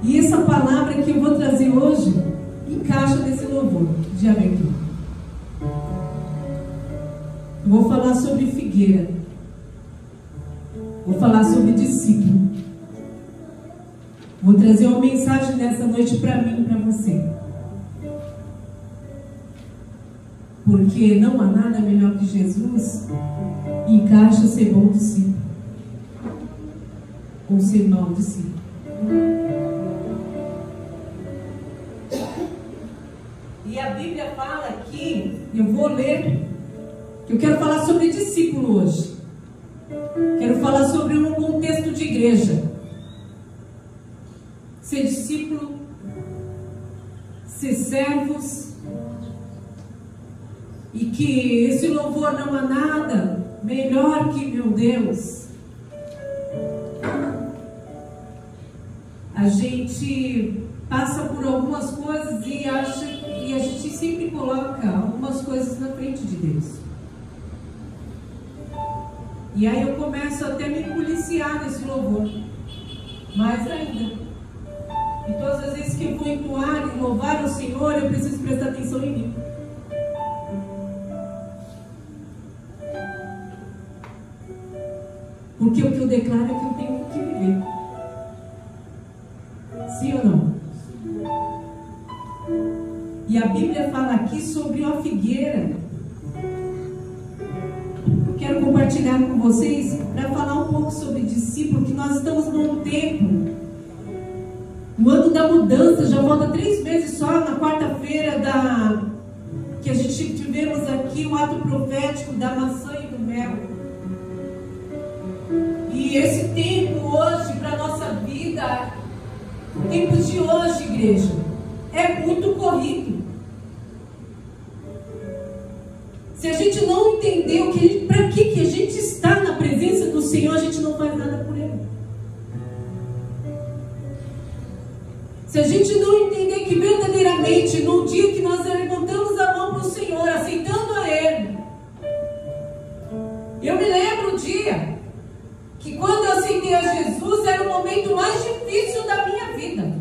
E essa palavra que eu vou trazer hoje encaixa nesse louvor de abertura. Eu vou falar sobre figueira. Vou falar sobre discípulo. Vou trazer uma mensagem nessa noite para mim e para você. Porque não há nada melhor que Jesus e encaixa ser bom discípulo ou ser mau discípulo. E a Bíblia fala aqui, eu vou ler, que eu quero falar sobre discípulo hoje. Quero falar sobre um contexto de igreja. Ser discípulo, ser servos, e que esse louvor não há nada melhor que meu Deus. A gente passa por algumas coisas e acha, e a gente sempre coloca algumas coisas na frente de Deus. E aí eu começo até a me policiar nesse louvor. Mais ainda. E todas as vezes que eu vou entoar e louvar o Senhor, eu preciso prestar atenção em mim. Porque o que eu declaro é que eu tenho que viver. Sim ou não? E a Bíblia fala aqui sobre uma figueira. Quero compartilhar com vocês para falar um pouco sobre discípulo, que nós estamos num tempo, o ano da mudança, já falta 3 meses só, na quarta-feira que a gente tivemos aqui o ato profético da maçã e do mel. E esse tempo hoje, para a nossa vida, o tempo de hoje, igreja, é muito corrido. Se a gente não entender para que a gente está na presença do Senhor, a gente não faz nada por Ele. Se a gente não entender que verdadeiramente, no dia que nós levantamos a mão para o Senhor, aceitando a Ele, eu me lembro o dia que quando eu aceitei a Jesus, era o momento mais difícil da minha vida.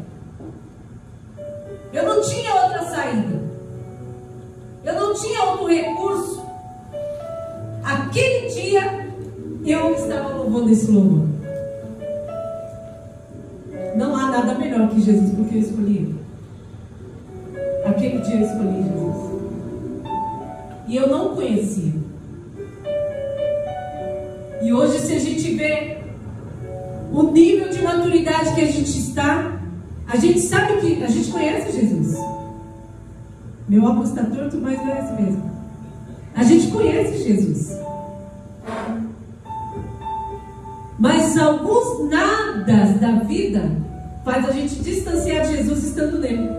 Eu não tinha outra saída. Eu não tinha outro recurso. Aquele dia, eu estava louvando esse louvor. Não há nada melhor que Jesus, porque eu escolhi Ele. Aquele dia eu escolhi Jesus. E eu não conhecia. E hoje, se a gente vê o nível de maturidade que a gente está, a gente sabe que a gente conhece Jesus. Meu avô está torto, mas não é esse mesmo. A gente conhece Jesus. Mas alguns nadas da vida faz a gente distanciar de Jesus estando nele.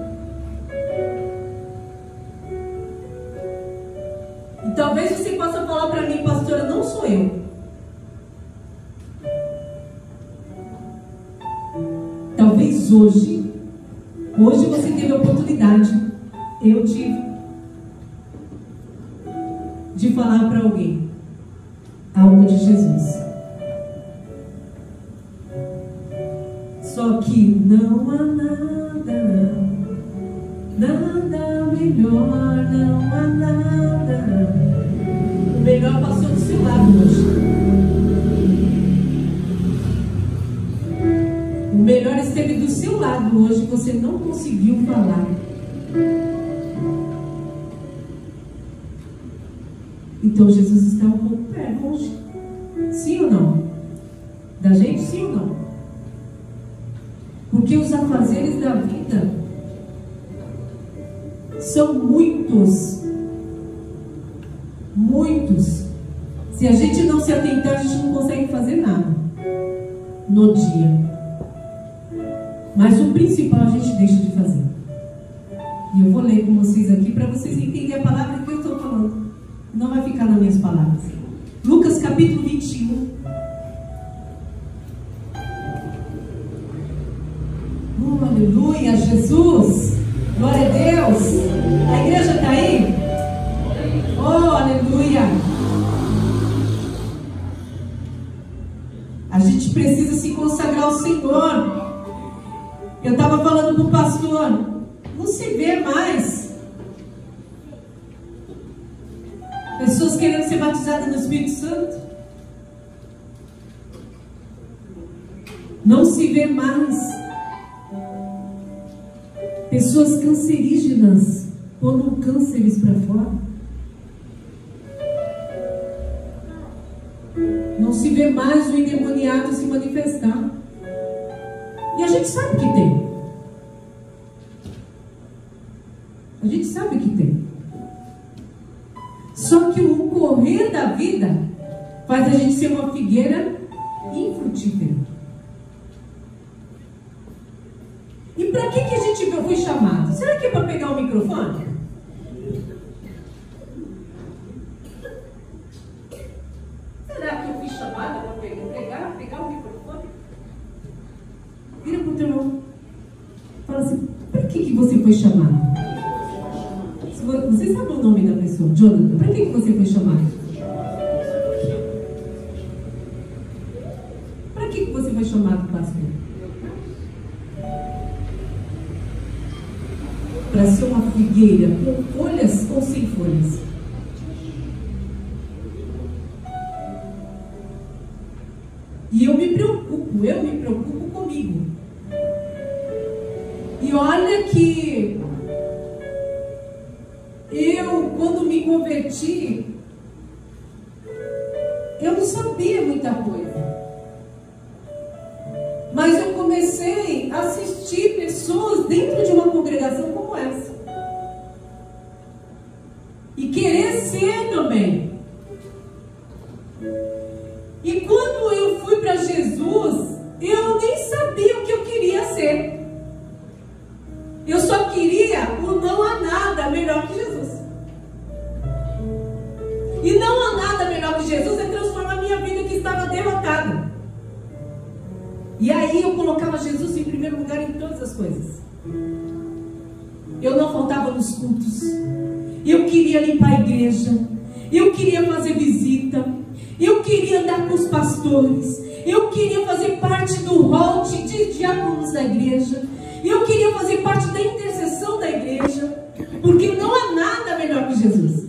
E talvez você possa falar para mim, pastora, não sou eu. Talvez hoje você teve a oportunidade, eu tive, de falar para alguém algo de Jesus. Só que não há nada melhor, não há nada. O melhor passou do seu lado hoje. O melhor esteve do seu lado hoje, você não conseguiu falar. Então Jesus está um pouco perto, longe. Sim ou não? Da gente, sim ou não? Porque os afazeres da vida são muitos. Muitos. Se a gente não se atentar, a gente não consegue fazer nada no dia. Mas o principal a gente deixa de fazer. E eu vou ler com vocês aqui para vocês entenderem a palavra que eu estou falando. Não vai ficar nas minhas palavras. Lucas capítulo 21. Aleluia, Jesus. Glória a Deus. A igreja está aí? Oh, aleluia. A gente precisa se consagrar ao Senhor. Eu estava falando para o pastor, não se vê mais pessoas querendo ser batizadas no Espírito Santo. Não se vê mais pessoas cancerígenas pondo cânceres para fora. Não se vê mais o endemoniado se manifestar. E a gente sabe que tem. A gente sabe que tem. Só que o correr da vida faz a gente ser uma figueira infrutífera. E para que a gente foi chamado? Será que é para pegar o microfone? Será que eu fui chamada para pegar o microfone? Vira para o teu irmão. Fala assim, para que você foi chamado? Você sabe o nome da pessoa, Jonathan? Para que você foi chamado? Para que você foi chamado, pastor? Para ser uma figueira com folhas ou sem folhas? E eu me preocupo comigo. E olha que eu, quando me converti, eu não sabia muita coisa. Mas eu comecei a assistir pessoas dentro de uma congregação como essa. E querer ser também. E quando eu fui para Jesus, eu nem sabia o que eu queria ser. Eu só queria o não há nada melhor que Jesus. E não há nada melhor que Jesus é transformar a minha vida que estava derrotada. E aí eu colocava Jesus em primeiro lugar em todas as coisas. Eu não faltava nos cultos. Eu queria limpar a igreja. Eu queria fazer visita. Eu queria andar com os pastores. Eu queria fazer parte do hall de diáconos da igreja. Eu queria fazer parte da intercessão da igreja. Porque não há nada melhor que Jesus.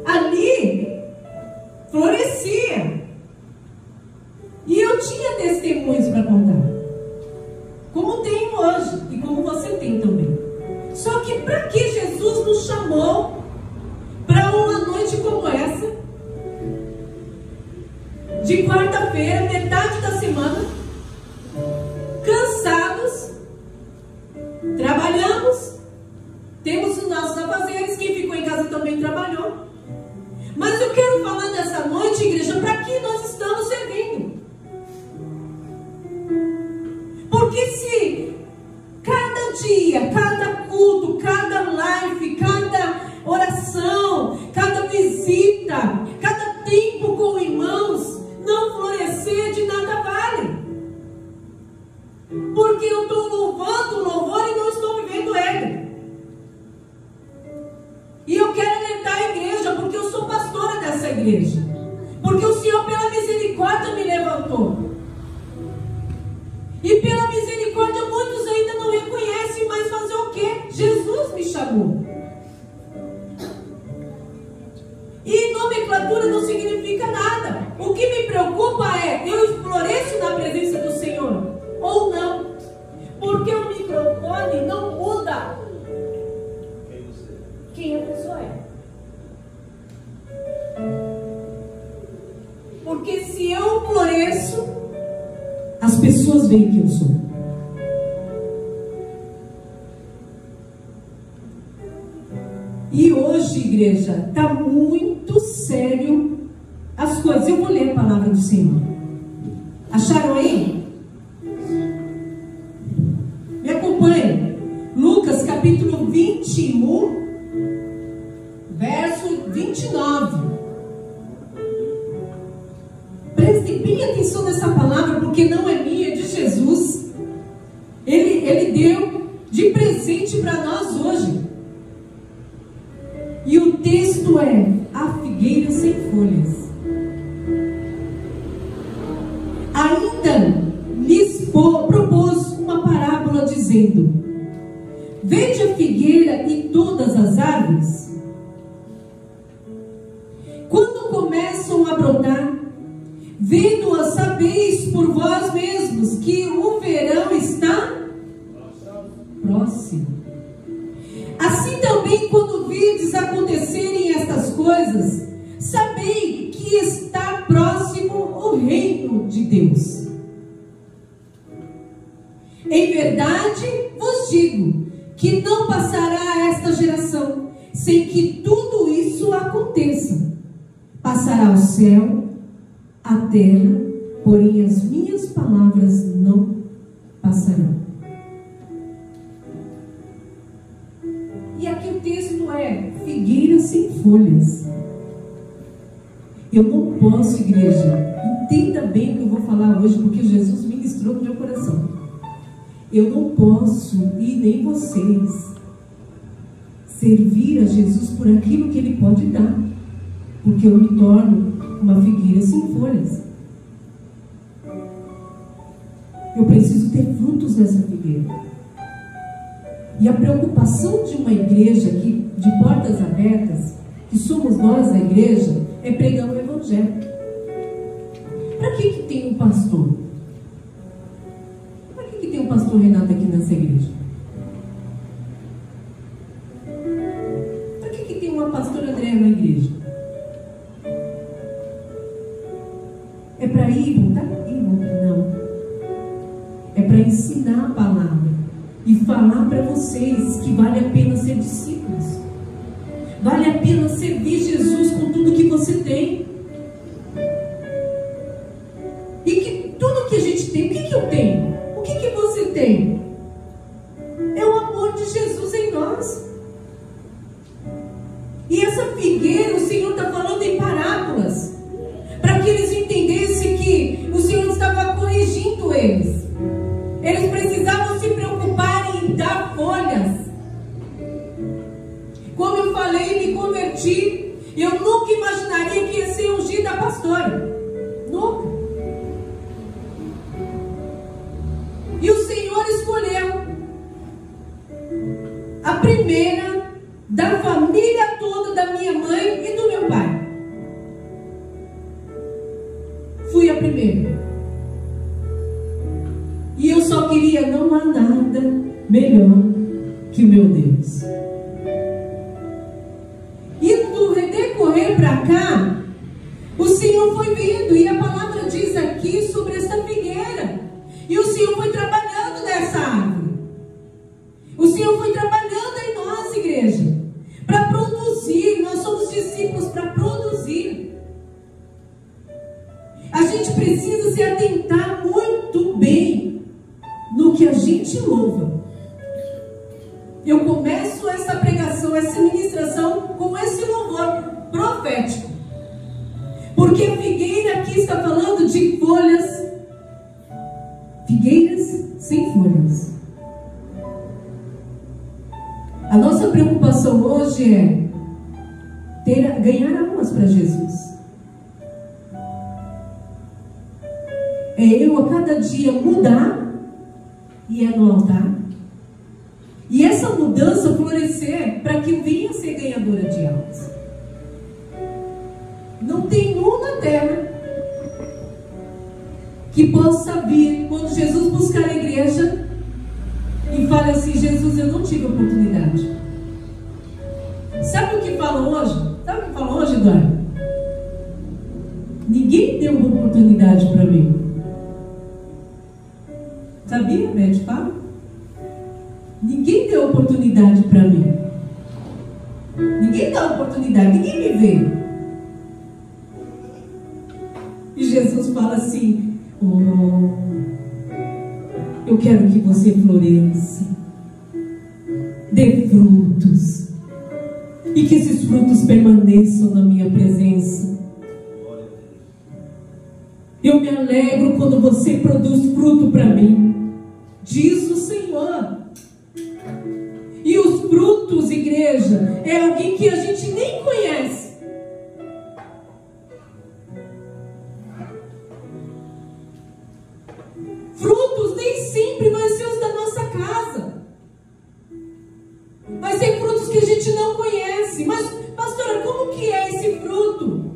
Ali florescia. E eu tinha testemunhos para contar. Como tenho hoje. E como você tem também. Só que para que Jesus nos chamou para uma noite como essa? De quarta-feira, metade da semana, cansados, trabalhamos, temos os nossos afazeres, quem ficou em casa também trabalhou. Mas eu quero falar nessa noite, igreja, para que nós estamos servindo. Porque se cada dia, cada culto, cada live, cada oração, cada visita, cada tempo com irmãos não florescer, de nada vale. Porque eu estou louvando o louvor e não estou vivendo ele. E eu quero alertar a igreja, porque eu sou pastora dessa igreja. Porque o Senhor, pela misericórdia, me levantou. E pela misericórdia, muitos ainda não reconhecem, mas fazer o quê? Jesus me chamou. E nomenclatura não significa nada. O que me preocupa é, eu floresço na presença do Senhor ou não? Porque o microfone não muda quem a pessoa é. Porque se eu floresço, as pessoas veem quem eu sou. E hoje, igreja, está muito sério as coisas. Eu vou ler a palavra do Senhor. Acharam aí? Me acompanhem. Lucas capítulo 21, verso 29. Prestem bem atenção nessa palavra, porque não é minha, é de Jesus. Ele deu de presente para nós hoje. E o texto é: a figueira sem folhas. Ainda propôs uma parábola dizendo: vede a figueira e todas as árvores? Quando começam a brotar, vendo-as, sabeis por vós mesmos que o verão está próximo. Assim também, quando virdes acontecerem estas coisas, sabei que está próximo o reino de Deus. Em verdade vos digo que não passará esta geração sem que tudo isso aconteça. Passará o céu, a terra, porém as minhas palavras não passarão. E aqui o texto é figueira sem folhas. Eu não posso, igreja, entenda bem o que eu vou falar hoje, porque Jesus ministrou no meu coração. Eu não posso, e nem vocês, servir a Jesus por aquilo que Ele pode dar, porque eu me torno uma figueira sem folhas. Eu preciso ter frutos nessa figueira. E a preocupação de uma igreja que, de portas abertas, que somos nós a igreja, é pregar o evangelho. Para que tem um pastor? Para que tem um pastor Renato aqui nessa igreja? Para que tem uma pastora Andréa na igreja? É para ir voltar? Não. É para ensinar a palavra e falar para vocês que vale a pena ser discípulos. Vale a pena servir Jesus com tudo que você tem. E que tudo que a gente tem, o que eu tenho? O que você tem? É o amor de Jesus em nós. E essa figueira, o Senhor está falando em parábolas, para que eles entendessem que o Senhor estava corrigindo eles. Eles precisavam se preocupar em dar folhas. Como eu falei, me converti. Eu nunca imaginaria que ia ser ungida a pastora. Nunca. E o Senhor escolheu a primeira da família toda, da minha mãe e do meu pai. Fui a primeira. E eu só queria, não há nada melhor que o meu Deus. E do decorrer para cá, o Senhor foi vindo, e a palavra diz aqui sobre essa figueira. E o Senhor foi trabalhando nessa árvore. O Senhor foi trabalhando em nós, igreja, para produzir. Nós somos discípulos para produzir. A gente precisa se atentar muito bem no que a gente louva. Eu começo essa pregação, essa ministração com esse louvor profético, porque a figueira aqui está falando de folhas, figueiras sem folhas. A nossa preocupação hoje é ganhar almas para Jesus. É eu a cada dia mudar, e é no altar, e essa mudança florescer para que eu venha ser ganhadora de almas. Não tem um na terra que possa vir quando Jesus buscar a igreja e fale assim: Jesus, eu não tive oportunidade. Sabe o que falam hoje? Sabe o que falam hoje, Eduardo? Ninguém deu uma oportunidade para mim. Sabia, Beth? Fala. Ninguém deu oportunidade para mim. Ninguém dá oportunidade, ninguém me vê. E Jesus fala assim: oh, eu quero que você floresça, dê frutos, e que esses frutos permaneçam na minha presença. Eu me alegro quando você produz fruto para mim, diz o Senhor. E os frutos, igreja, é alguém que a gente nem conhece. Frutos nem sempre vai ser os da nossa casa. Vai ser frutos que a gente não conhece. Mas, pastora, como que é esse fruto?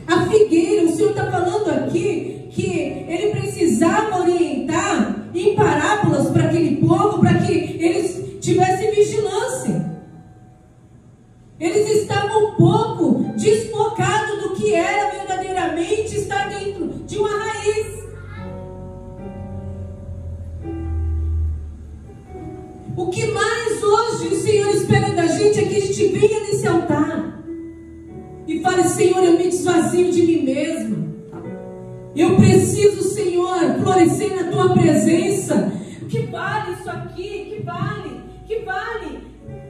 A figueira, o Senhor está falando aqui que Ele precisava orientar em parábolas para aquele povo, para que eles tivessem vigilância. Eles estavam um pouco desfocados do que era verdadeiramente estar dentro de uma raiz. O que mais hoje o Senhor espera da gente é que a gente venha nesse altar e fale: Senhor, eu me desvazio de mim mesma. Eu preciso, Senhor, florescer na Tua presença. Que vale isso aqui? Que vale? Que vale?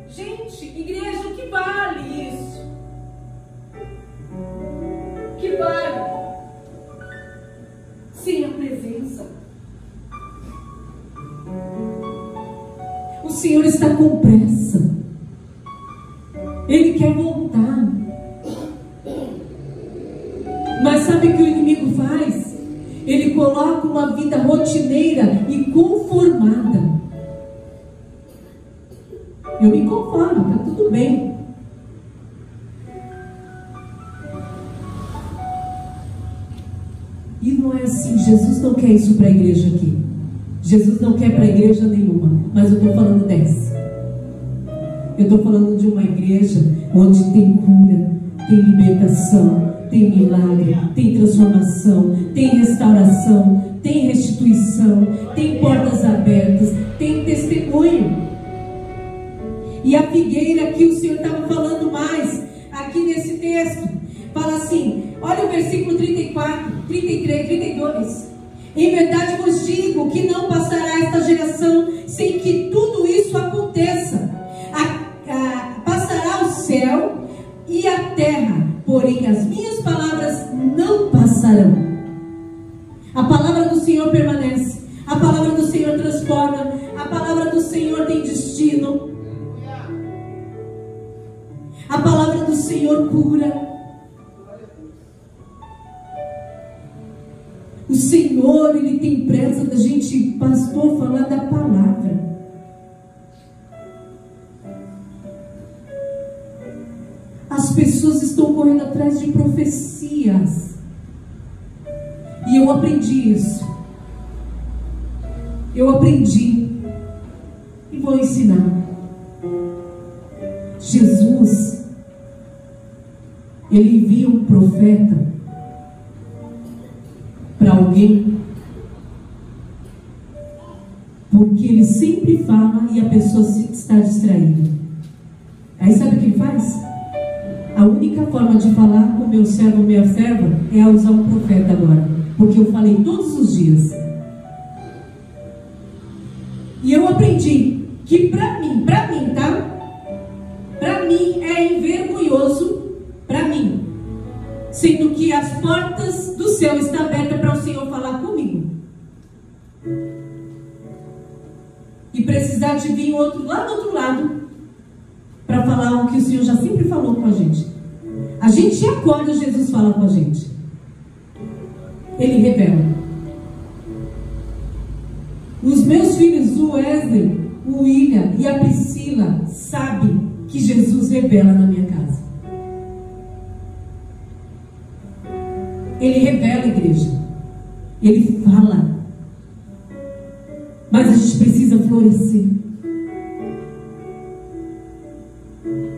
Gente, igreja, o que vale isso? Que vale? Sem a presença. O Senhor está com pressa. Ele quer voltar. Mas sabe o que o inimigo faz? Ele coloca uma vida rotineira e conformada. Eu me conformo, está tudo bem. E não é assim. Jesus não quer isso para a igreja aqui. Jesus não quer para a igreja nenhuma. Mas eu estou falando dessa. Eu estou falando de uma igreja onde tem cura, tem libertação, tem milagre, tem transformação, tem restauração, tem restituição, tem portas abertas, tem testemunho. E a figueira que o Senhor estava falando mais aqui nesse texto, fala assim, olha o versículo 34, 33, 32. Em verdade vos digo que não passará esta geração sem que tudo isso aconteça. Passará o céu e a terra, porém as minhas palavras não passarão. A palavra do Senhor permanece. A palavra do Senhor transforma. A palavra do Senhor tem destino. A palavra do Senhor cura. O Senhor, Ele tem pressa da gente, pastor, falar da palavra. As pessoas estão correndo atrás de profecias. E eu aprendi isso. Eu aprendi. E vou ensinar. Jesus, Ele envia um profeta para alguém, porque Ele sempre fala e a pessoa está distraída. Aí sabe o que Ele faz? A única forma de falar com meu servo ou minha serva é usar um profeta agora, porque eu falei todos os dias. E eu aprendi que para mim, tá? Para mim é envergonhoso, para mim, sendo que as portas do céu estão abertas para o Senhor falar comigo. E precisar de vir outro lá do outro lado para falar o que o Senhor já sempre falou com a gente. A gente acorda, Jesus fala com a gente. Ele revela. Os meus filhos, o Wesley, o William e a Priscila, sabem que Jesus revela na minha casa. Ele revela, igreja. Ele fala. Mas a gente precisa florescer.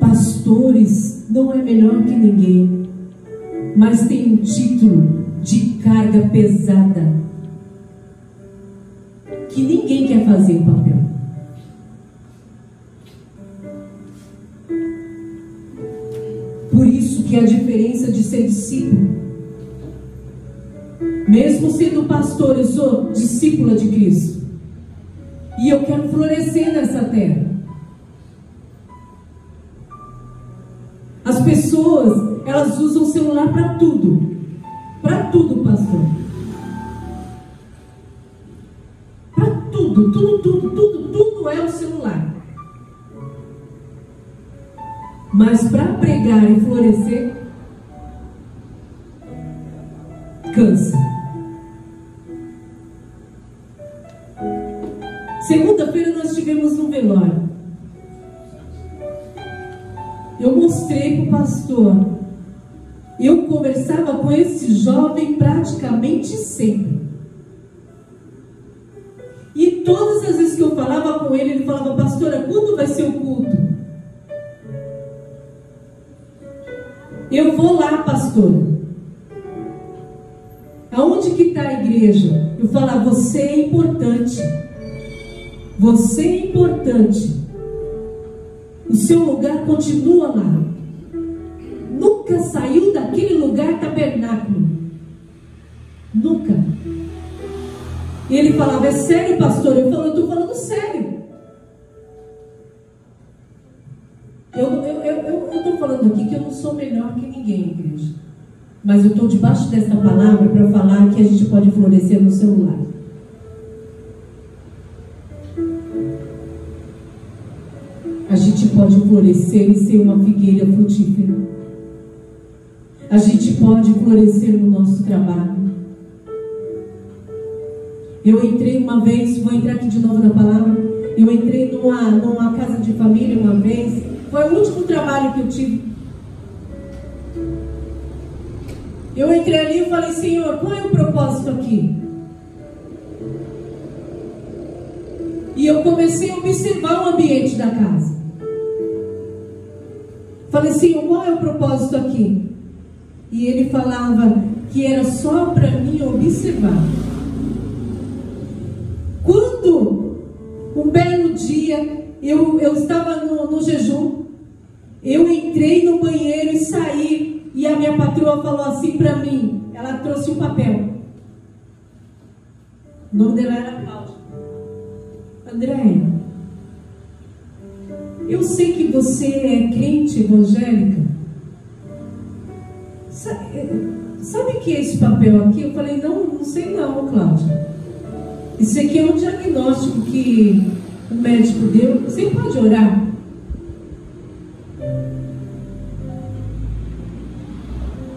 Pastores não é melhor que ninguém, mas tem um título de carga pesada que ninguém quer fazer o papel. Por isso que a diferença de ser discípulo, mesmo sendo pastor, eu sou discípula de Cristo e eu quero florescer nessa terra. As pessoas, elas usam o celular para tudo. Para tudo, pastor. Para tudo, tudo é o celular. Mas para pregar e florescer, cansa. Segunda-feira nós tivemos um velório. Eu mostrei para o pastor. Eu conversava com esse jovem praticamente sempre. E todas as vezes que eu falava com ele, ele falava: pastora, quando vai ser o culto? Eu vou lá, pastor. Aonde que está a igreja? Eu falava: você é importante. Você é importante. O seu lugar continua lá. Nunca saiu daquele lugar tabernáculo. Nunca. E ele falava: é sério, pastor? Eu falava: eu estou falando sério. Eu estou falando aqui que eu não sou melhor que ninguém, igreja. Mas eu estou debaixo dessa palavra para falar que a gente pode florescer no celular. A gente pode florescer e ser uma figueira frutífera. A gente pode florescer no nosso trabalho. Eu entrei uma vez, vou entrar aqui de novo na palavra. Eu entrei numa casa de família uma vez. Foi o último trabalho que eu tive. Eu entrei ali e falei: Senhor, qual é o propósito aqui? E eu comecei a observar o ambiente da casa. Falei: Senhor, qual é o propósito aqui? E ele falava que era só para mim observar. Quando um belo dia eu estava no jejum, eu entrei no banheiro e saí, e a minha patroa falou assim para mim, ela trouxe um papel. O nome dela era Cláudia. Andréia, eu sei que você é crente evangélica. Sabe o que é esse papel aqui? Eu falei: não sei não, Cláudia. Isso aqui é um diagnóstico que o médico deu. Você pode orar?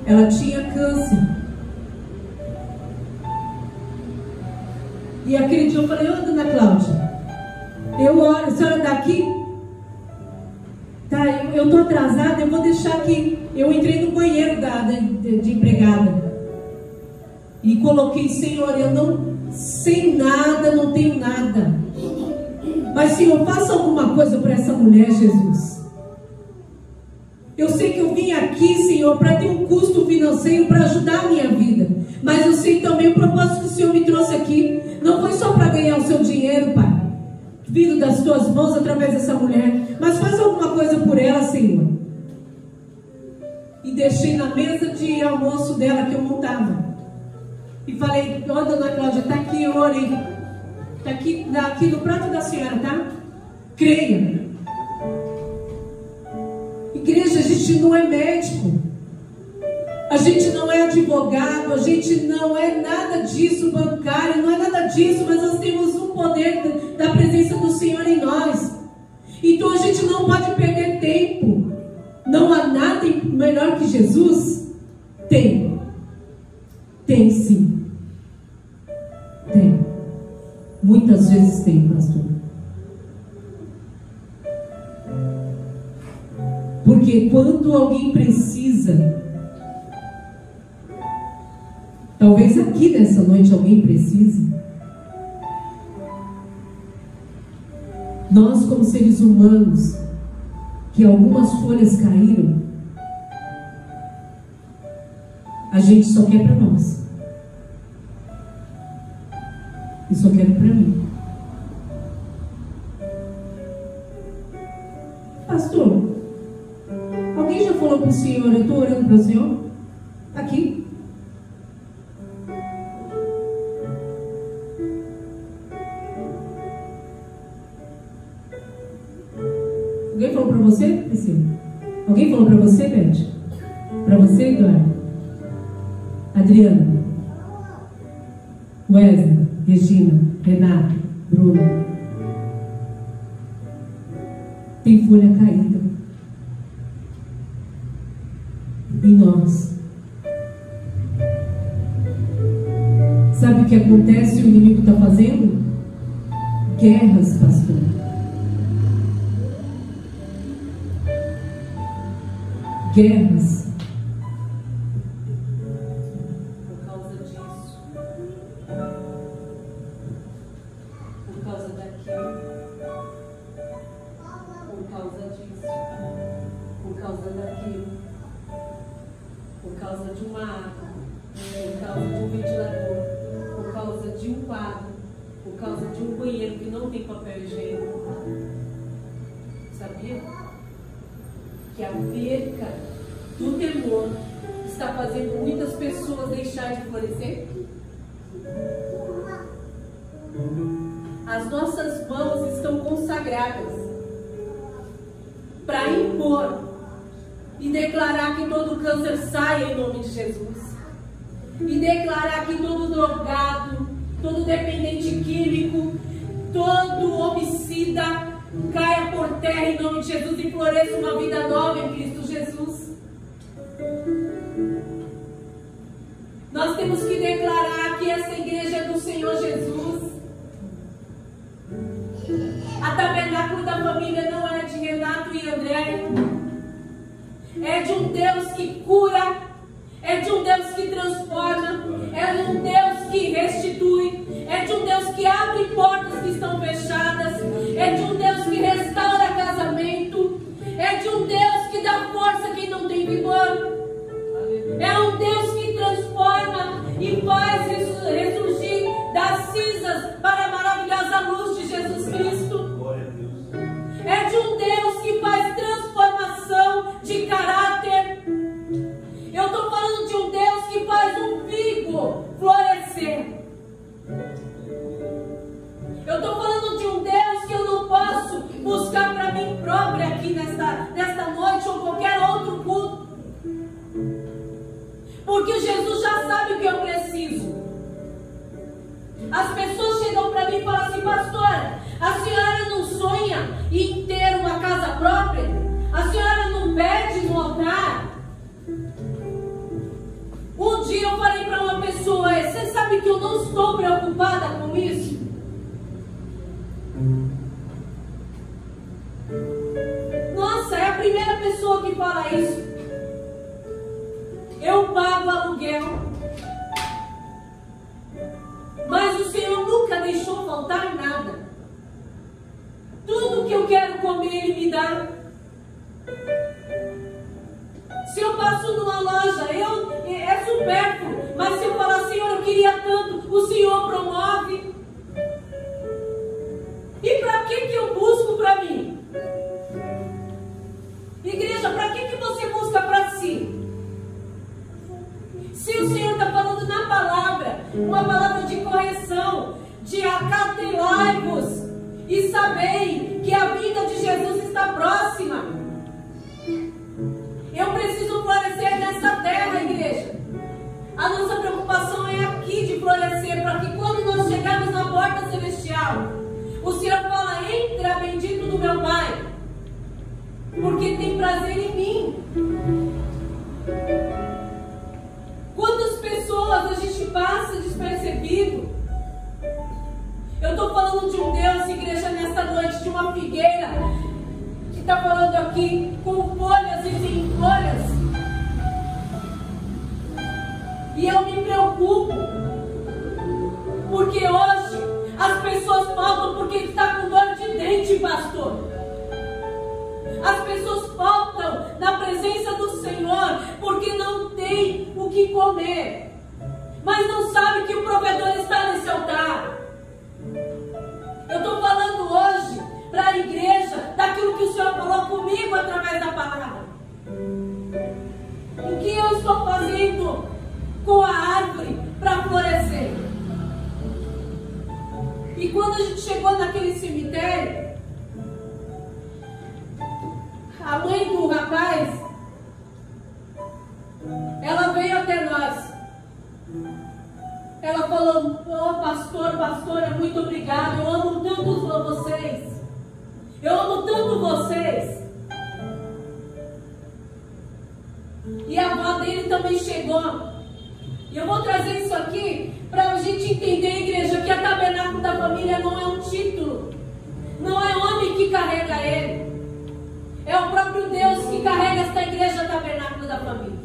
Ela tinha câncer. E aquele dia eu falei: ô, dona Cláudia, eu oro, a senhora está aqui? Tá, eu estou atrasada, eu vou deixar aqui. Eu entrei no banheiro de empregada e coloquei: Senhor, eu não sei nada, não tenho nada, mas Senhor, faça alguma coisa para essa mulher, Jesus. Eu sei que eu vim aqui, Senhor, para ter um custo financeiro para ajudar a minha vida, mas eu sei também o propósito que o Senhor me trouxe aqui. Não foi só para ganhar o seu dinheiro, Pai, vindo das tuas mãos através dessa mulher, mas faz alguma coisa por ela, Senhor. E deixei na mesa de almoço dela que eu montava. E falei: ó, dona Cláudia, está aqui, ore. Está aqui no prato da senhora, tá? Creia. Igreja, a gente não é médico. A gente não é advogado. A gente não é nada disso, bancário. Não é nada disso, mas nós temos um poder da presença do Senhor em nós. Então a gente não pode perder tempo. Não há nada melhor que Jesus? Tem. Tem sim. Tem. Muitas vezes tem, pastor. Porque quando alguém precisa, talvez aqui nessa noite alguém precise, nós como seres humanos, que algumas folhas caíram, a gente só quer para nós. E só quero para mim. Pastor, alguém já falou para o Senhor: eu estou orando para o Senhor? Aqui. Alguém falou para você, Priscila? Alguém falou para você, Beth? Para você, Eduardo? Adriana? Wesley? Regina? Renato? Bruno? Tem folha caída em nós. Sabe o que acontece? O inimigo está fazendo? Guerras, pastor. Guerras. Por causa disso. Por causa daquilo. Por causa disso. Por causa daquilo. Por causa de uma água. Por causa de um ventilador. Por causa de um quadro. Por causa de um banheiro que não tem papel higiênico. Sabia? Que a perca do temor está fazendo muitas pessoas deixarem de florescer? As nossas mãos estão consagradas para impor e declarar que todo câncer saia em nome de Jesus. E declarar que todo drogado, todo dependente químico, todo homicida caia por terra em nome de Jesus e floresça uma vida nova em Cristo Jesus. Nós temos que declarar que essa igreja é do Senhor Jesus. A Tabernáculo da Família não é de Renato e André. É de um Deus que cura, é de um Deus que transforma, é de um Deus que restitui, é de um Deus que abre portas que estão fechadas, é de um Deus que restaura casamento, é de um Deus que dá força a quem não tem vigor, é um Deus que transforma e faz ressurgir das cinzas para a maravilhosa luz de Jesus Cristo. É de um Deus que faz transformação de caráter. Eu estou falando de um Deus que faz um figo florescer. Eu estou falando de um Deus que eu não posso buscar para mim própria aqui nesta noite ou qualquer outro culto. Porque Jesus já sabe o que eu preciso. As pessoas chegam para mim e falam assim: pastora, a senhora não sonha em ter uma casa própria? A senhora não pede no altar? Um dia eu falei para uma pessoa: você sabe que eu não estou preocupada com isso? Nossa, é a primeira pessoa que fala isso. Eu pago aluguel, mas o Senhor nunca deixou faltar nada. Tudo que eu quero comer, Ele me dá. Se eu passo numa loja, é supérfluo, mas se eu falar: Senhor, eu queria tanto, o Senhor promove. E para que eu busco para mim? Igreja, para que você busca para si? Se o Senhor está falando na palavra, uma palavra de correção, de acautelai-vos e sabei que a vinda de Jesus está próxima. Eu preciso florescer nessa terra, igreja. A nossa preocupação é aqui de florescer, para que quando nós chegarmos na porta celestial, o Senhor fala: entra, bendito do meu Pai, porque tem prazer em mim. Quantas pessoas a gente passa despercebido? Eu estou falando de um Deus, igreja, nesta noite, de uma figueira que está falando aqui com folhas e sem folhas. E eu me preocupo, porque hoje as pessoas faltam porque está com dor de dente, pastor. As pessoas faltam na presença do Senhor porque não tem o que comer, mas não sabe que o provedor está nesse altar. Eu estou falando hoje para a igreja daquilo que o Senhor falou comigo através da palavra. O que eu estou fazendo com a árvore para florescer? E quando a gente chegou naquele cemitério, a mãe do rapaz, ela veio até nós. Ela falou: oh, pastora, muito obrigada. Eu amo tanto vocês. Eu amo tanto vocês. E a avó dele também chegou. E eu vou trazer isso aqui para a gente entender, igreja, que a Tabernáculo da Família não é um título. Não é homem que carrega ele. É o próprio Deus que carrega esta igreja Tabernáculo da Família.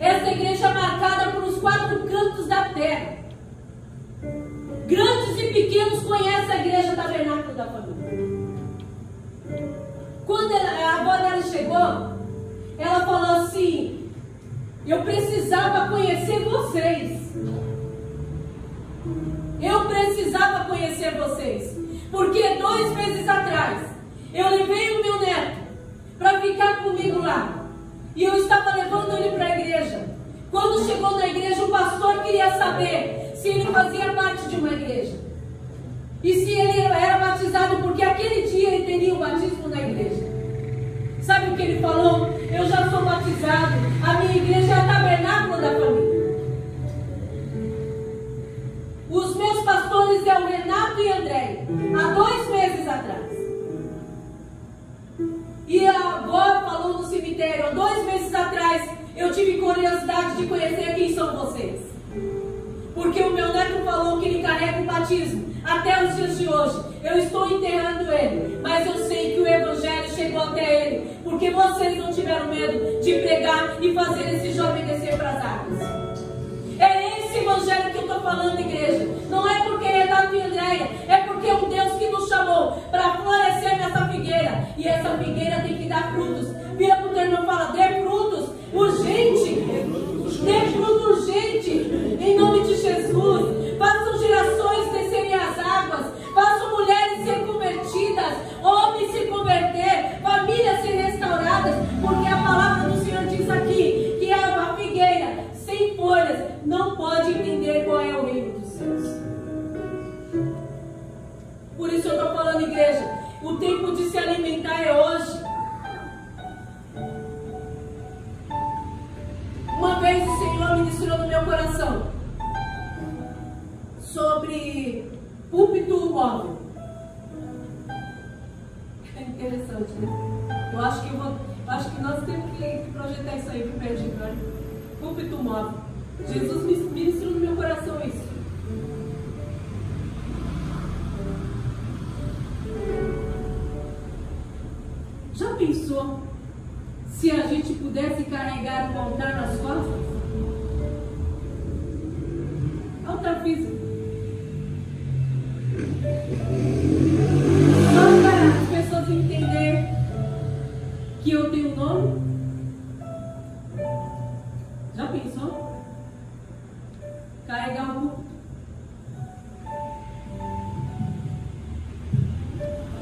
Esta igreja é marcada por os 4 cantos da terra. Grandes e pequenos conhecem a igreja Tabernáculo da Família. Quando a avó dela chegou, ela falou assim: eu precisava conhecer vocês. Eu precisava conhecer vocês. Porque 2 meses atrás, eu levei o meu neto para ficar comigo lá. E eu estava levando ele para a igreja. Quando chegou na igreja, o pastor queria saber se ele fazia parte de uma igreja. E se ele era batizado, porque aquele dia ele teria o batismo na igreja. Sabe o que ele falou? Eu já sou batizado. A minha igreja é o Tabernáculo da Família. Os meus pastores é o Renato e André. Há 2 meses atrás. E a avó falou no cemitério: há 2 meses atrás eu tive curiosidade de conhecer quem são vocês. Porque o meu neto falou que ele carrega o batismo até os dias de hoje. Eu estou enterrando ele, mas eu sei que o evangelho chegou até ele, porque vocês não tiveram medo de pregar e fazer esse jovem descer para as águas. É esse evangelho que eu estou falando, igreja. Não é porque é Renato e Andréia, é porque é um Deus que nos chamou para florescer nessa figueira. E essa figueira tem que dar frutos. Vira para o teu irmão e fala: dê frutos urgente. Dê fruto urgente, em nome de Jesus. Façam gerações descerem as águas. Façam mulheres ser convertidas, homens se converter, famílias ser restauradas. Porque a palavra do Senhor diz aqui que a figueira sem folhas não pode entender qual é o reino dos céus. Por isso eu estou falando, igreja, o tempo de se alimentar é hoje. Uma vez o Senhor ministrou no meu coração sobre púlpito móvel. É interessante, né? Eu acho que nós temos que projetar isso aí pro perdido, né? Púlpito móvel. Jesus ministrou no meu coração isso. Já pensou se a gente pudesse carregar o altar nas costas? Altar físico. Só para as pessoas entenderem que eu tenho nome? Já pensou? Carregar o púlpito.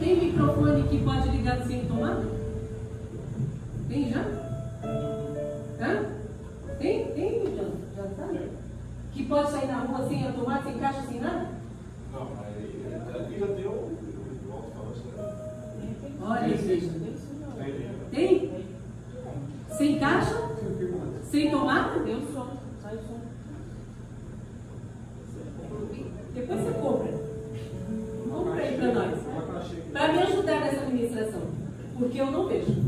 Tem microfone que pode ligar sem tomada? Tem já? Hã? Tem, já tá? Que pode sair na rua sem a tomada, sem caixa, sem nada? Não, aí já deu o alto-falante. Olha, igreja. Tem? Sem caixa? Sem tomada? Deu som, sai o som. Depois você compra. Compra aí para nós. Para me ajudar nessa administração. Porque eu não vejo.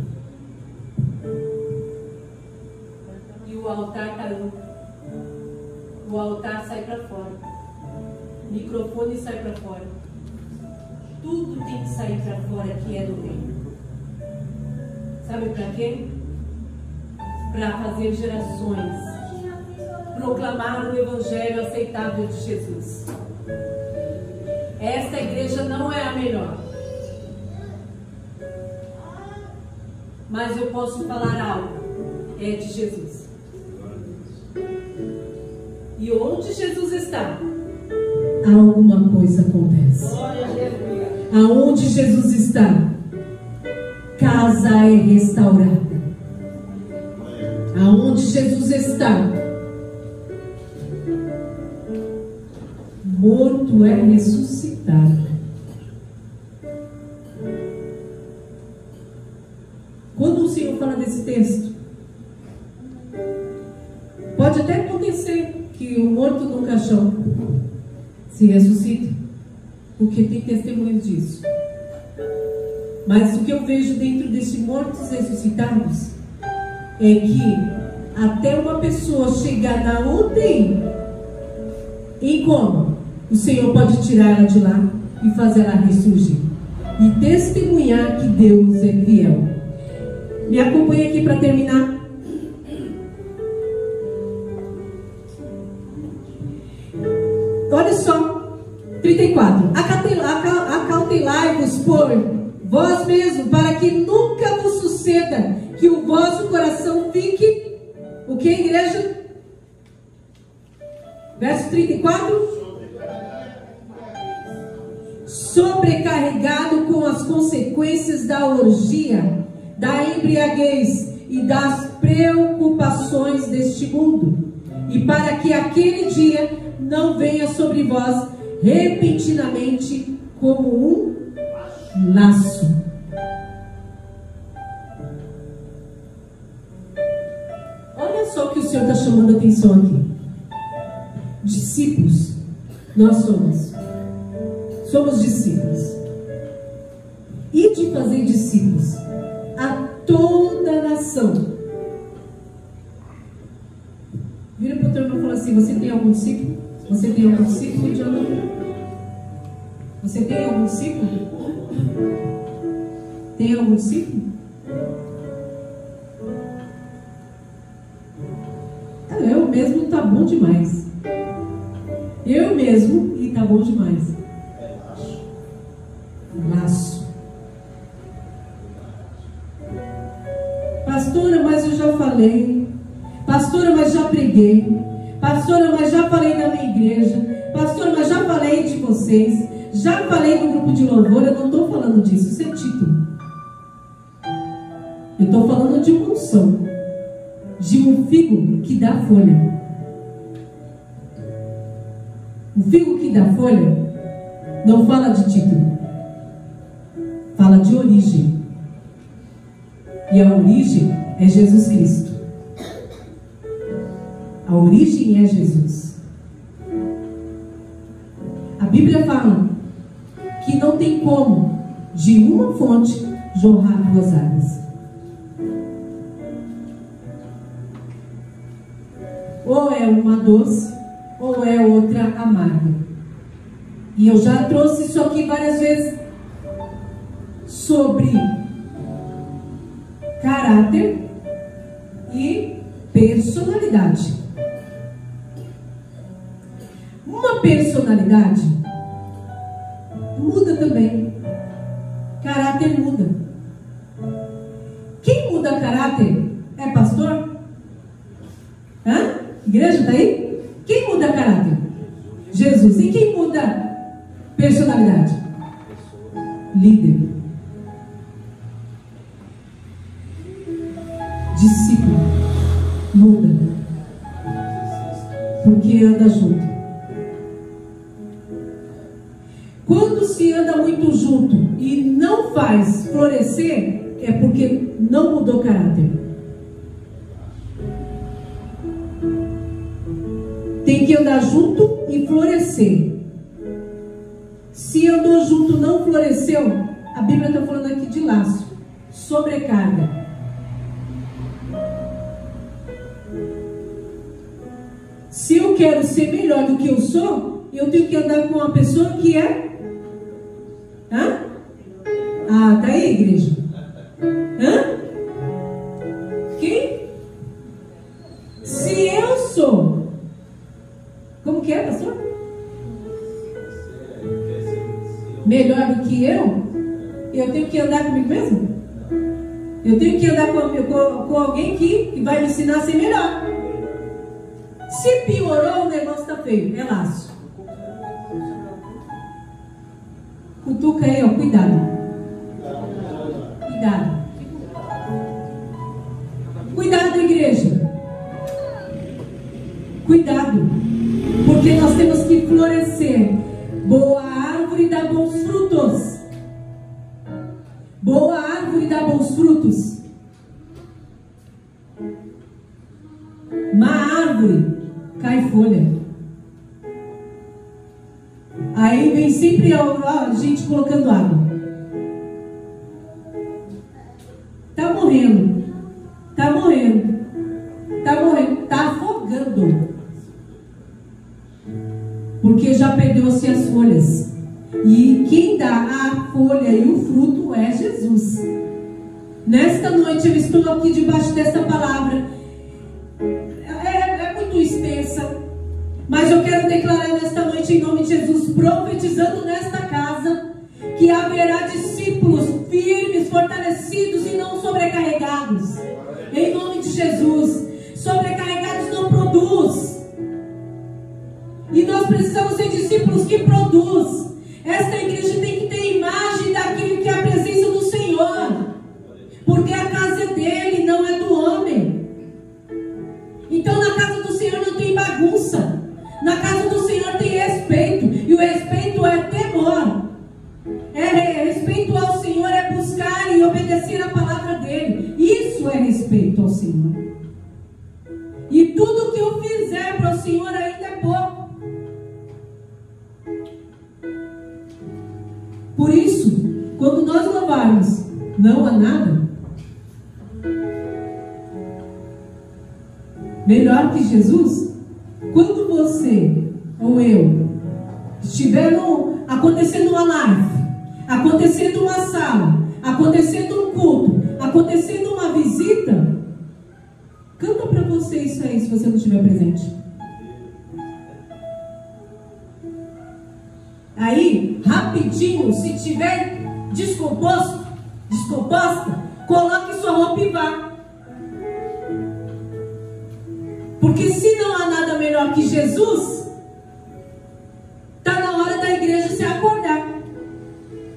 E o altar caiu. O altar sai para fora. O microfone sai para fora. Tudo tem que sair para fora que é do reino. Sabe para quê? Para fazer gerações proclamar o evangelho aceitável de Jesus. Esta igreja não é a melhor, mas eu posso falar algo, é de Jesus. E onde Jesus está, alguma coisa acontece. Aonde Jesus está, casa é restaurada. Aonde Jesus está, morto é ressuscitado. Quando o Senhor fala desse texto, pode até acontecer que o morto no caixão se ressuscita, porque tem testemunhos disso. Mas o que eu vejo dentro desses mortos ressuscitados é que até uma pessoa chegar na UTI em coma, o Senhor pode tirar ela de lá e fazer ela ressurgir. e testemunhar que Deus é fiel. Me acompanha aqui para terminar. Olha só, 34. Acautelai-vos por vós mesmos, para que nunca vos suceda que o vosso coração fique, o que, igreja? Verso 34. Sobrecarregado com as consequências da orgia, da embriaguez e das preocupações deste mundo, e para que aquele dia não venha sobre vós repentinamente como um laço. Olha só o que o Senhor está chamando a atenção aqui. Discípulos, nós somos discípulos, e de fazer discípulos a toda a nação. Vira para o teu irmão e fala assim: você tem algum discípulo? Você tem algum discípulo, Jonathan? Você tem algum discípulo? Tem algum discípulo? Eu mesmo tá bom demais. Eu mesmo e tá bom demais. Laço. Pastora, mas eu já falei. Pastora, mas já preguei. Pastora, mas já falei da minha igreja. Pastora, mas já falei de vocês. Já falei no grupo de louvor. Eu não estou falando disso, isso é título. Eu estou falando de uma unção, de um figo que dá folha. O figo que dá folha não fala de título, fala de origem. E a origem é Jesus Cristo. A origem é Jesus. A Bíblia fala que não tem como de uma fonte jorrar duas águas. Ou é uma doce, ou é outra amarga. E eu já trouxe isso aqui várias vezes sobre caráter e personalidade. Uma personalidade muda também. Caráter muda. Quem muda caráter é pastor? Hã? Igreja está aí? Quem muda caráter? Jesus. E quem muda personalidade? Líder. Discípulo. Muda. Porque anda junto. Quando se anda muito junto e não faz florescer, é porque não mudou caráter. Tem que andar junto e florescer. Se andou junto e não floresceu, a Bíblia está falando aqui de laço, sobrecarga. Se eu quero ser melhor do que eu sou, eu tenho que andar com uma pessoa que é... Hã? Ah, tá aí, igreja? Hã? Quem? Se eu sou... Como que é, pastor? Melhor do que eu tenho que andar comigo mesmo? Eu tenho que andar com alguém que vai me ensinar a ser melhor. Se piorou, o negócio está feio. É laço. Cutuca aí, ó. Cuidado. Cuidado. Cuidado, igreja. Cuidado. Porque nós temos que florescer. Boa árvore dá bons frutos. Boa árvore dá bons frutos. Má árvore cai folha. Aí vem sempre a gente colocando água. Tá morrendo. Tá morrendo. Tá morrendo. Tá afogando. Porque já perdeu-se as folhas. E quem dá a folha e o fruto é Jesus. Nesta noite eu estou aqui debaixo dessa palavra. É muito extensa, mas eu quero declarar nesta noite, em nome de Jesus, profetizando nesta casa, que haverá discípulos firmes, fortalecidos e não sobrecarregados. Em nome de Jesus. Sobrecarregados não produz. E nós precisamos ser discípulos que produz. Esta igreja tem que ter imagem daquilo que é a presença do Senhor, porque a casa é dele, não é do homem. Então na casa do Senhor não tem bagunça. Na casa do Senhor tem respeito. E o respeito é temor. Respeito ao Senhor é buscar e obedecer a palavra dele. Isso é respeito ao Senhor. E tudo que eu fizer para o Senhor ainda é pouco. Por isso, quando nós louvarmos, não há nada melhor que Jesus. Quando você ou eu estiver acontecendo uma live, acontecendo uma sala, acontecendo um culto, acontecendo uma visita, canta para você isso aí, se você não estiver presente. Aí, rapidinho, se estiver descomposta, coloque sua roupa e vá. Porque se não há nada melhor que Jesus, está na hora da igreja se acordar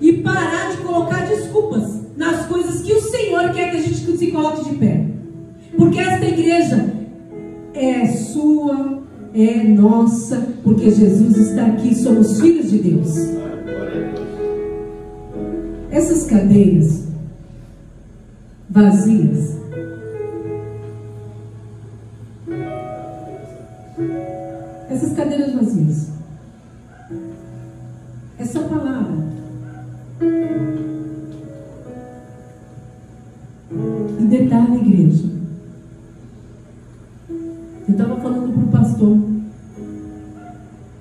e parar de colocar desculpas nas coisas que o Senhor quer que a gente se coloque de pé. Porque esta igreja é sua, é nossa, porque Jesus está aqui, somos filhos de Deus. Essas cadeiras vazias, essas cadeiras vazias, essa palavra, e detalhe, igreja, eu estava falando para o pastor,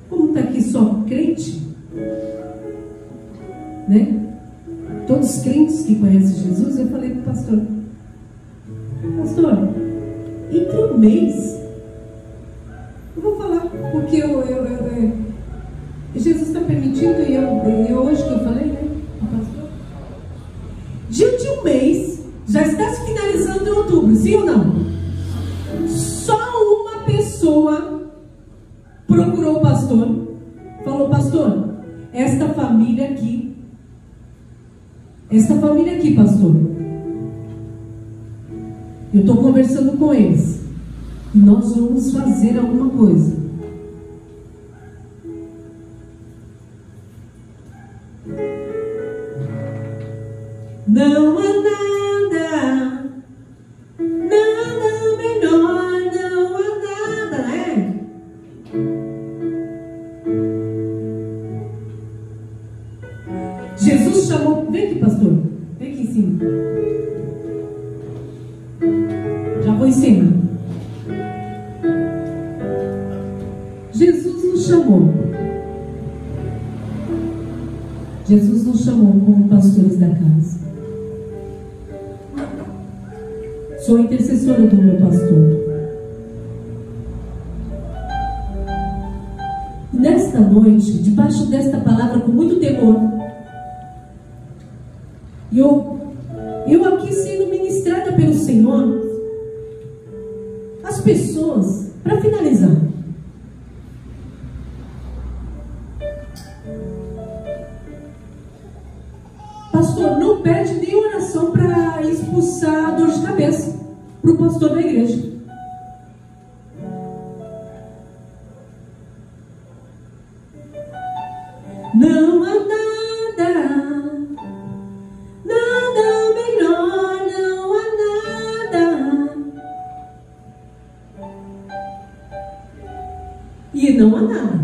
como está aqui só crente, né? Todos crentes que conhecem Jesus, eu falei para o pastor, entre um mês, eu vou falar, porque Jesus está permitindo, e hoje que eu falei, né, pastor? Diante de um mês, já está se finalizando em outubro, sim ou não? Só uma pessoa procurou o pastor, falou: pastor, esta família aqui, pastor, eu estou conversando com eles e nós vamos fazer alguma coisa. Não há nada melhor, não há nada, né? Jesus chamou, vem aqui, pastor, vem aqui em cima. Já vou em cima. Jesus nos chamou. Jesus nos chamou como pastores da casa. Sou intercessora do meu pastor. E nesta noite, debaixo desta palavra, com muito temor, eu aqui sendo ministrada pelo Senhor, as pessoas, para finalizar, pastor, não pede nem oração para expulsar a dor de cabeça para o pastor da igreja. Não há nada melhor, não há nada. E não há nada.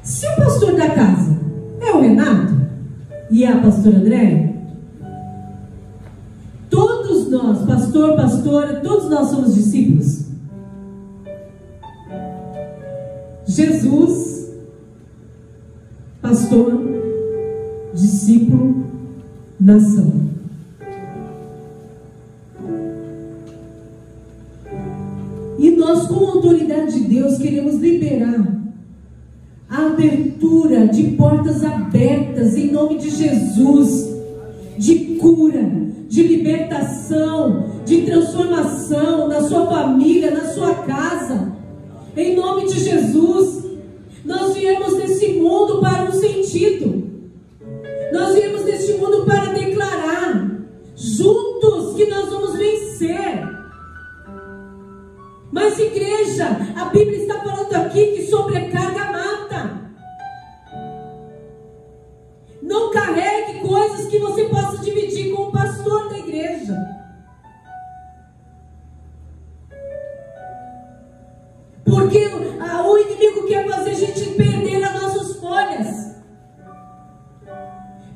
Se o pastor da casa é o Renato e é a pastora Andréia, todos nós, pastor, pastora, todos nós somos discípulos. Jesus pastor, discípulo, nação. E nós, com a autoridade de Deus, queremos liberar a abertura de portas abertas em nome de Jesus, de cura, de libertação, de transformação na sua família, na sua casa, em nome de Jesus. Nós viemos nesse mundo para um sentido, nós viemos neste mundo para declarar juntos que nós vamos vencer. Mas igreja, a Bíblia está falando aqui que sobrecarga mata. Não carregue coisas que você possa dividir com o pastor da igreja. Porque o inimigo quer fazer a gente perder as nossas folhas.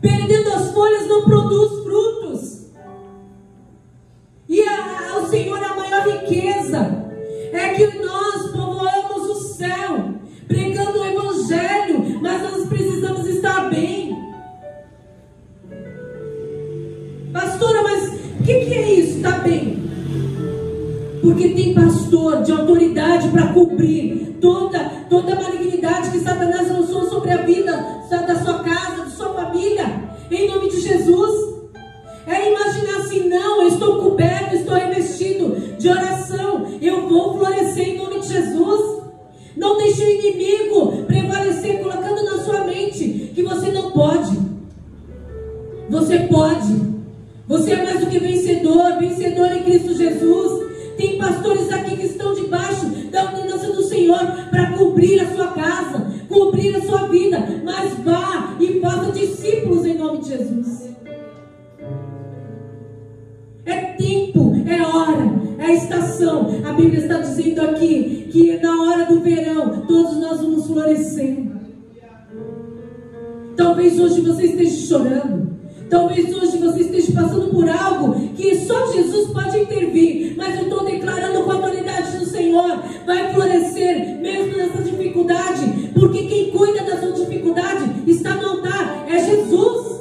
Perdendo as folhas não produz frutos. E o Senhor, a maior riqueza é que nós povoamos o céu, pregando o evangelho, mas nós precisamos estar bem. Pastora, mas o que é isso? Está bem? Porque tem pastor de autoridade para cobrir toda a malignidade que Satanás lançou sobre a vida da sua casa, da sua família, em nome de Jesus. É imaginar assim: não, eu estou coberto, estou revestido de oração, eu vou florescer em nome de Jesus. Não deixe o inimigo prevalecer, colocando na sua mente que você não pode. Você pode. Você é mais do que vencedor, vencedor em Cristo Jesus. Tem pastores aqui que estão debaixo da ordenança do Senhor para cobrir a sua casa, cobrir a sua vida. Mas vá e faça discípulos em nome de Jesus. É tempo, é hora, é estação. A Bíblia está dizendo aqui que na hora do verão todos nós vamos florescer. Talvez hoje você esteja chorando, talvez hoje você esteja passando por algo que só Jesus pode intervir, mas eu estou declarando com a autoridade do Senhor: vai florescer mesmo nessa dificuldade, porque quem cuida da sua dificuldade está no altar, é Jesus.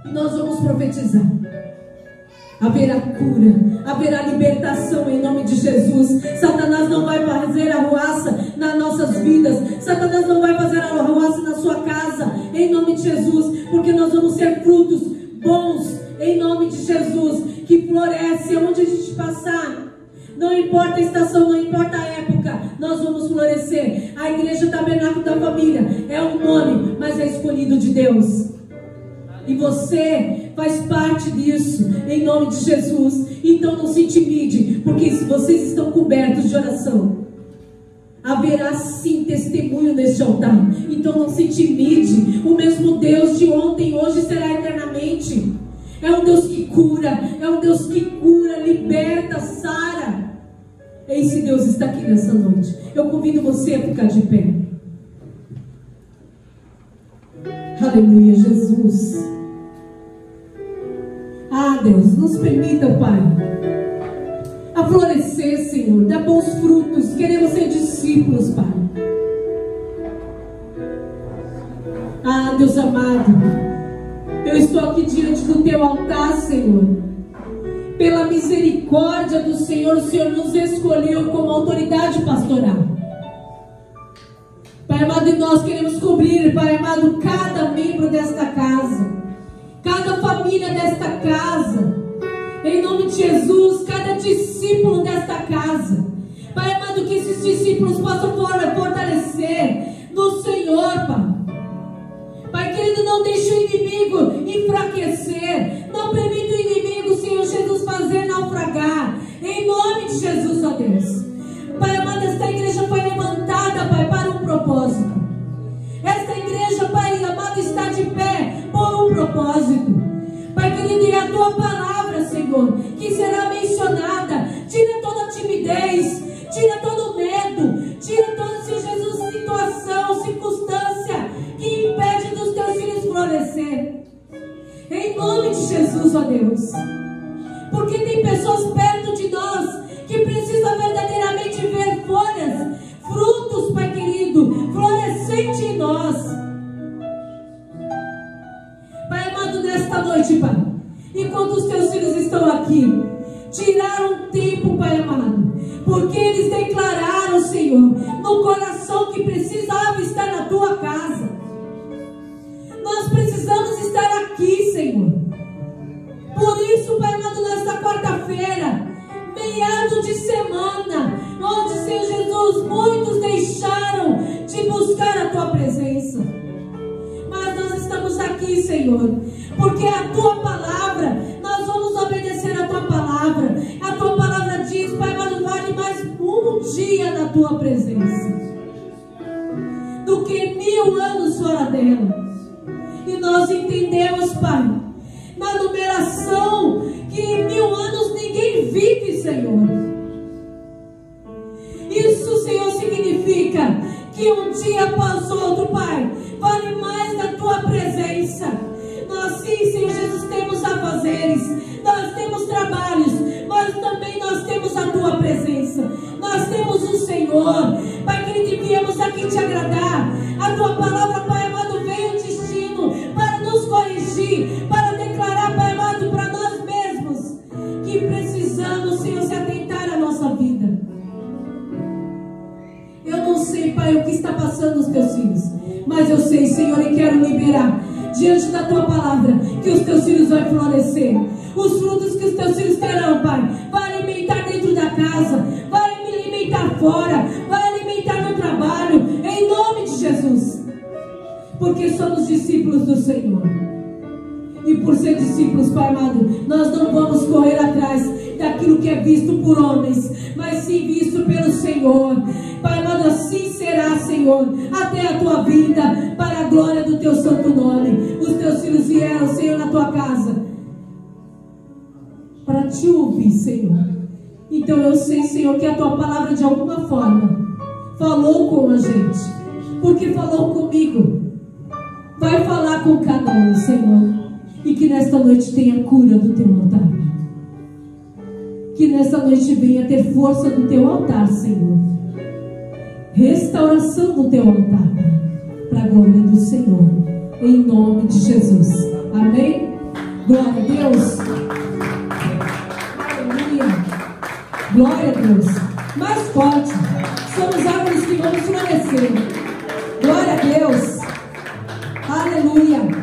E nós vamos profetizar: haverá cura, haverá libertação em nome de Jesus. Satanás não vai fazer arruaça nas nossas vidas, Satanás não vai fazer arruaça na sua casa, em nome de Jesus, porque nós vamos ser frutos bons, em nome de Jesus, que floresce onde a gente passar. Não importa a estação, não importa a época, nós vamos florescer. A Igreja Tabernáculo da Família é um nome, mas é escolhido de Deus. E você faz parte disso, em nome de Jesus. Então não se intimide, porque se vocês estão cobertos de oração, haverá sim testemunho neste altar. Então não se intimide. O mesmo Deus de ontem, hoje será eternamente. É um Deus que cura, é um Deus que cura, liberta, sara. Esse Deus está aqui nessa noite. Eu convido você a ficar de pé. Aleluia, Jesus. Ah, Deus, nos permita, Pai, a florescer, Senhor, dar bons frutos. Queremos ser discípulos, Pai. Ah, Deus amado, eu estou aqui diante do Teu altar, Senhor. Pela misericórdia do Senhor, o Senhor nos escolheu como autoridade pastoral. Pai amado, e nós queremos cobrir, Pai amado, cada membro desta casa, cada família desta casa, em nome de Jesus, cada discípulo desta casa. Pai amado, que esses discípulos possam fortalecer no Senhor, Pai. Pai querido, não deixe o inimigo enfraquecer, não permita o inimigo, Senhor Jesus, fazer naufragar, em nome de Jesus, ó Deus. Pai amado, esta igreja foi levantada, Pai, para um propósito. Esta igreja, Pai amado, está de pé por um propósito. Pai querido, e a Tua palavra, Senhor, que será mencionada, tira toda a timidez, tira todo o medo, tira toda, Senhor Jesus, situação, circunstância que impede dos Teus filhos florescer. Em nome de Jesus, ó Deus. Porque tem pessoas perto de nós que precisam verdadeiramente ver folhas, frutos, Pai querido, florescer Senhor, no coração que precisava estar na tua casa. Nós precisamos estar aqui, Senhor. Por isso, Pai amado, nesta quarta-feira, meado de semana, onde, Senhor Jesus, muitos deixaram de buscar a tua presença. Mas nós estamos aqui, Senhor, porque a tua palavra, nós vamos obedecer a tua palavra. A tua palavra diz, Pai amado, vale mais um dia na tua presença do que 1000 anos fora dela. E nós entendemos, Pai, na numeração, que em 1000 anos ninguém vive, Senhor. Isso, Senhor, significa que um dia após outro, Pai, vale mais da tua presença. Nós sim, Senhor Jesus, temos afazeres, nós temos trabalhos, mas também nós temos a tua presença. Nós temos o Senhor, Pai querido, e viemos aqui te agradar. A tua palavra, Pai amado, veio destino para nos corrigir, para declarar, Pai amado, para nós mesmos que precisamos, Senhor, se atentar à nossa vida. Eu não sei, Pai, o que está passando nos teus filhos, mas eu sei, Senhor, e quero liberar diante da tua palavra que os teus filhos vão florescer. Os frutos que os teus filhos terão, Pai, vai alimentar dentro da casa, vai alimentar fora, vai alimentar no trabalho, em nome de Jesus. Porque somos discípulos do Senhor. E por ser discípulos, Pai amado, nós não vamos correr atrás daquilo que é visto por homens, mas sim visto pelo Senhor. Pai amado, assim será, Senhor, até a tua vinda, para a glória do teu santo nome. Os teus filhos vieram, Senhor, na tua casa para te ouvir, Senhor. Então eu sei, Senhor, que a tua palavra de alguma forma falou com a gente, porque falou comigo. Vai falar com cada um, Senhor. E que nesta noite tenha cura do teu altar. Que nesta noite venha ter força do teu altar, Senhor. Restauração do teu altar, para a glória do Senhor. Em nome de Jesus. Amém? Glória a Deus. Aleluia. Glória a Deus. Mais forte. Somos árvores que vamos florescer. Glória a Deus. Aleluia.